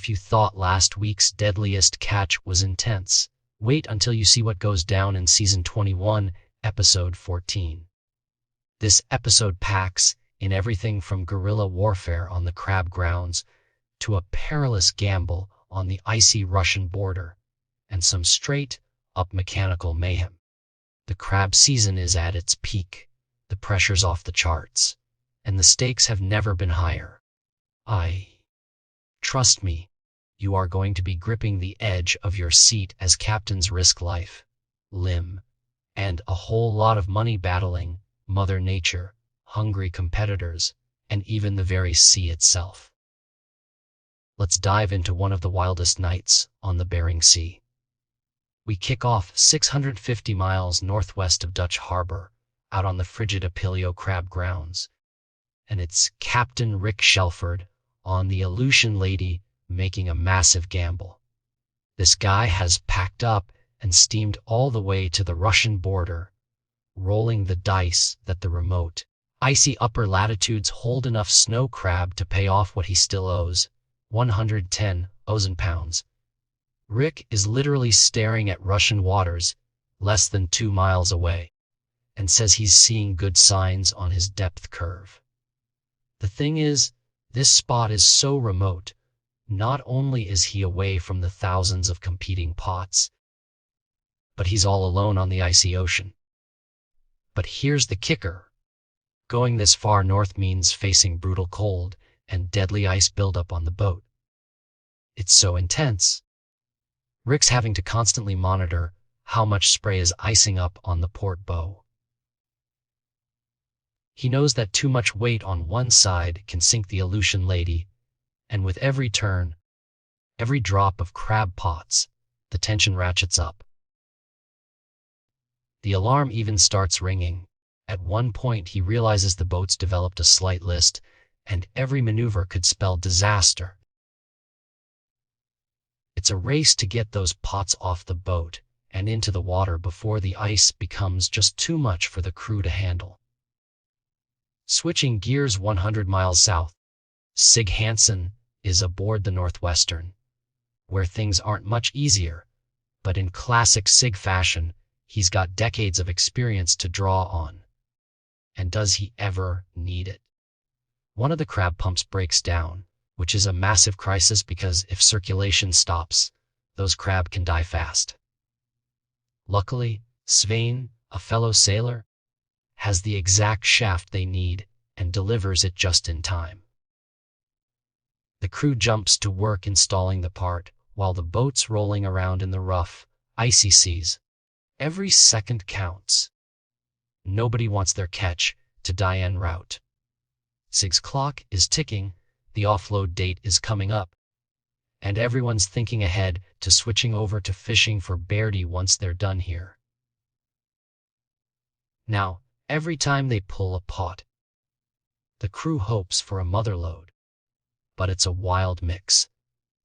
If you thought last week's Deadliest catch was intense, wait until you see what goes down in Season 21, Episode 14. This episode packs in everything from guerrilla warfare on the crab grounds to a perilous gamble on the icy Russian border and some straight-up mechanical mayhem. The crab season is at its peak, the pressure's off the charts, and the stakes have never been higher. Trust me, you are going to be gripping the edge of your seat as captains risk life, limb, and a whole lot of money battling Mother Nature, hungry competitors, and even the very sea itself. Let's dive into one of the wildest nights on the Bering Sea. We kick off 650 miles northwest of Dutch Harbor, out on the frigid Apilio crab grounds, and it's Captain Rick Shelford on the Aleutian Lady making a massive gamble. This guy has packed up and steamed all the way to the Russian border, rolling the dice that the remote, icy upper latitudes hold enough snow crab to pay off what he still owes, 110,000 pounds. Rick is literally staring at Russian waters less than 2 miles away and says he's seeing good signs on his depth curve. The thing is, this spot is so remote, not only is he away from the thousands of competing pots, but he's all alone on the icy ocean. But here's the kicker. Going this far north means facing brutal cold and deadly ice buildup on the boat. It's so intense. Rick's having to constantly monitor how much spray is icing up on the port bow. He knows that too much weight on one side can sink the Aleutian Lady, and with every turn, every drop of crab pots, the tension ratchets up. The alarm even starts ringing. At one point, he realizes the boat's developed a slight list, and every maneuver could spell disaster. It's a race to get those pots off the boat and into the water before the ice becomes just too much for the crew to handle. Switching gears 100 miles south, Sig Hansen is aboard the Northwestern, where things aren't much easier, but in classic Sig fashion, he's got decades of experience to draw on. And does he ever need it? One of the crab pumps breaks down, which is a massive crisis because if circulation stops, those crab can die fast. Luckily, Svein, a fellow sailor, has the exact shaft they need and delivers it just in time. The crew jumps to work installing the part while the boat's rolling around in the rough, icy seas. Every second counts. Nobody wants their catch to die en route. Sig's clock is ticking, the offload date is coming up, and everyone's thinking ahead to switching over to fishing for Bairdi once they're done here. Now, every time they pull a pot, the crew hopes for a motherlode, but it's a wild mix.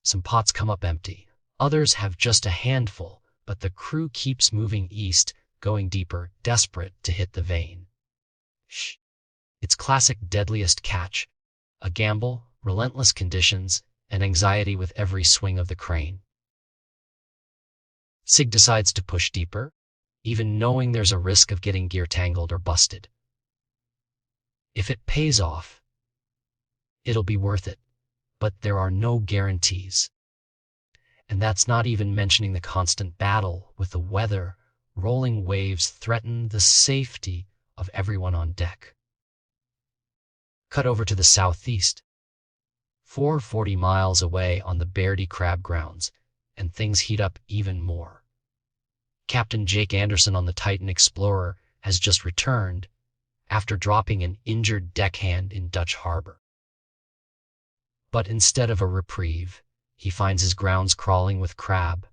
Some pots come up empty, others have just a handful, but the crew keeps moving east, going deeper, desperate to hit the vein. It's classic Deadliest catch, a gamble, relentless conditions, and anxiety with every swing of the crane. Sig decides to push deeper, even knowing there's a risk of getting gear tangled or busted. If it pays off, it'll be worth it, but there are no guarantees. And that's not even mentioning the constant battle with the weather. Rolling waves threaten the safety of everyone on deck. Cut over to the southeast. 440 miles away on the Bairdi crab grounds, and things heat up even more. Captain Jake Anderson on the Titan Explorer has just returned after dropping an injured deckhand in Dutch Harbor. But instead of a reprieve, he finds his grounds crawling with crab,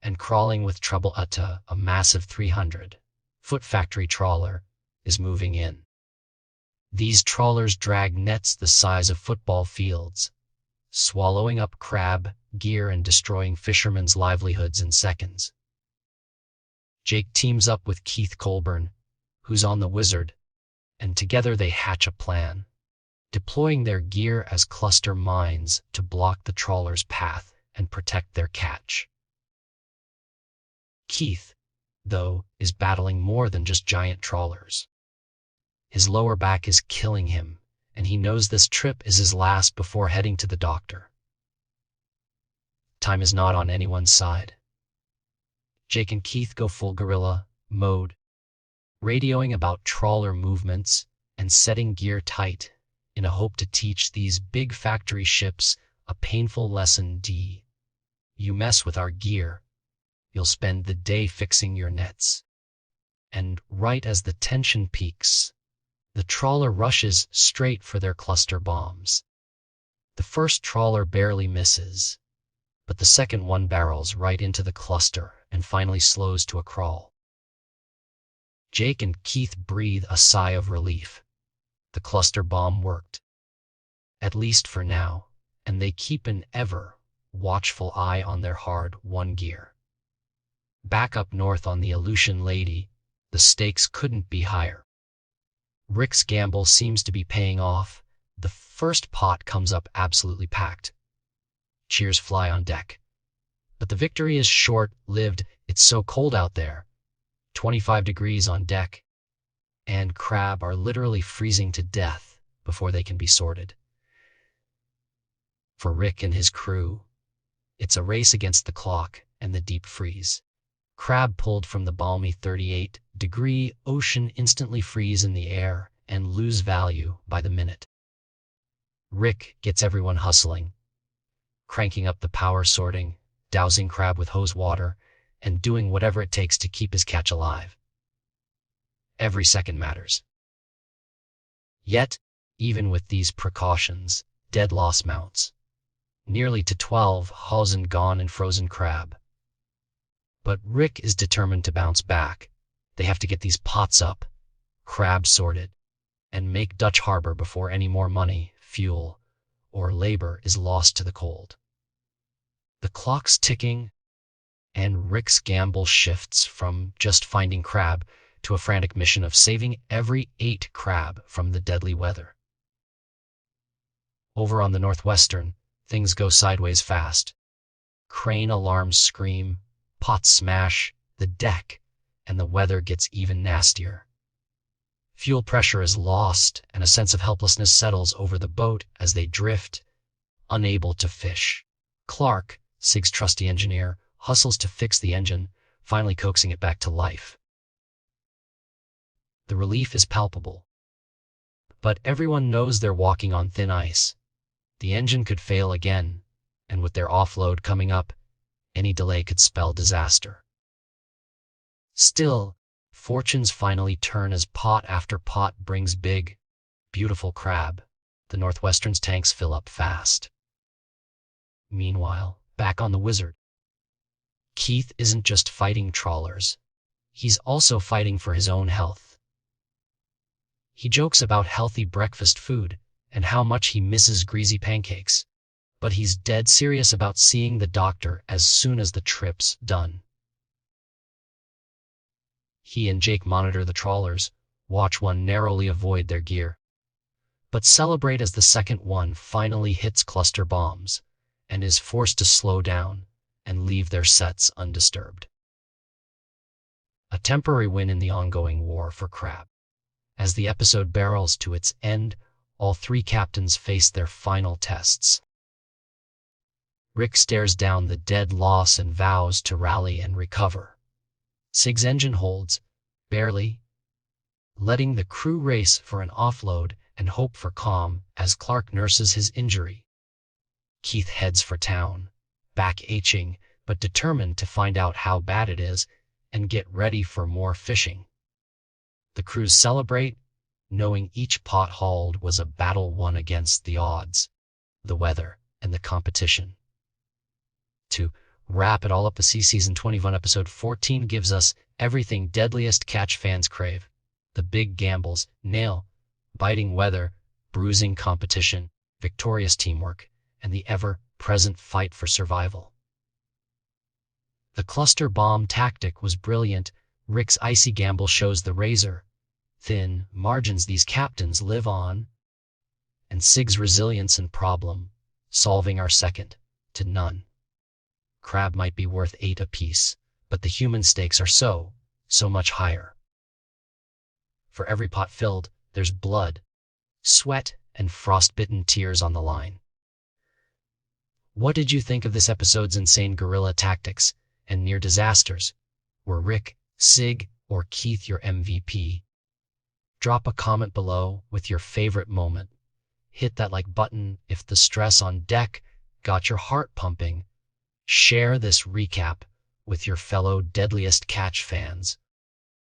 and crawling with trouble. A massive 300-foot factory trawler is moving in. These trawlers drag nets the size of football fields, swallowing up crab, gear, and destroying fishermen's livelihoods in seconds. Jake teams up with Keith Colburn, who's on the Wizard, and together they hatch a plan. deploying their gear as cluster mines to block the trawler's path and protect their catch. Keith, though, is battling more than just giant trawlers. His lower back is killing him, and he knows this trip is his last before heading to the doctor. Time is not on anyone's side. Jake and Keith go full guerrilla mode, radioing about trawler movements and setting gear tight in a hope to teach these big factory ships a painful lesson. You mess with our gear, you'll spend the day fixing your nets. And right as the tension peaks, the trawler rushes straight for their cluster bombs. The first trawler barely misses, but the second one barrels right into the cluster and finally slows to a crawl. Jake and Keith breathe a sigh of relief. The cluster bomb worked, at least for now, and they keep an ever watchful eye on their hard-won gear. Back up north on the Aleutian Lady, the stakes couldn't be higher. Rick's gamble seems to be paying off. The first pot comes up absolutely packed. Cheers fly on deck. But the victory is short-lived. It's so cold out there. 25 degrees on deck, and crab are literally freezing to death before they can be sorted. For Rick and his crew, it's a race against the clock and the deep freeze. Crab pulled from the balmy 38-degree ocean instantly freeze in the air and lose value by the minute. Rick gets everyone hustling, cranking up the power sorting, dousing Crab with hose water, and doing whatever it takes to keep his catch alive. Every second matters. Yet, even with these precautions, dead loss mounts. Nearly to 12 hulls and gone in frozen Crab. But Rick is determined to bounce back. They have to get these pots up, Crab sorted, and make Dutch Harbor before any more money, fuel, or labor is lost to the cold. The clock's ticking, and Rick's gamble shifts from just finding Crab to a frantic mission of saving every 8 crab from the deadly weather. Over on the Northwestern, things go sideways fast. Crane alarms scream, pots smash the deck, and the weather gets even nastier. Fuel pressure is lost, and a sense of helplessness settles over the boat as they drift, unable to fish. Clark, Sig's trusty engineer, hustles to fix the engine, finally coaxing it back to life. The relief is palpable. But everyone knows they're walking on thin ice. The engine could fail again, and with their offload coming up, any delay could spell disaster. Still, fortunes finally turn as pot after pot brings big, beautiful crab. The Northwestern's tanks fill up fast. Meanwhile, back on the Wizard, Keith isn't just fighting trawlers. He's also fighting for his own health. He jokes about healthy breakfast food and how much he misses greasy pancakes, but he's dead serious about seeing the doctor as soon as the trip's done. He and Jake monitor the trawlers, watch one narrowly avoid their gear, but celebrate as the second one finally hits cluster bombs and is forced to slow down and leave their sets undisturbed. A temporary win in the ongoing war for Crab. As the episode barrels to its end, all 3 captains face their final tests. Rick stares down the dead loss and vows to rally and recover. Sig's engine holds, barely, letting the crew race for an offload and hope for calm as Clark nurses his injury. Keith heads for town, back aching, but determined to find out how bad it is and get ready for more fishing. The crews celebrate, knowing each pot hauled was a battle won against the odds, the weather, and the competition. To wrap it all up, the season 21 episode 14 gives us everything Deadliest catch fans crave. The big gambles, nail-biting weather, bruising competition, victorious teamwork, and the ever-present fight for survival. The cluster bomb tactic was brilliant. Rick's icy gamble shows the razor-thin margins these captains live on, and Sig's resilience and problem solving are second to none. Crab might be worth 8 apiece, but the human stakes are so much higher. For every pot filled, there's blood, sweat, and frostbitten tears on the line. What did you think of this episode's insane guerrilla tactics and near disasters? Were Rick, Sig, or Keith your MVP? Drop a comment below with your favorite moment. Hit that like button if the stress on deck got your heart pumping. Share this recap with your fellow Deadliest Catch fans.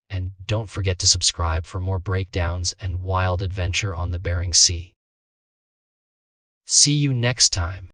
And don't forget to subscribe for more breakdowns and wild adventure on the Bering Sea. See you next time.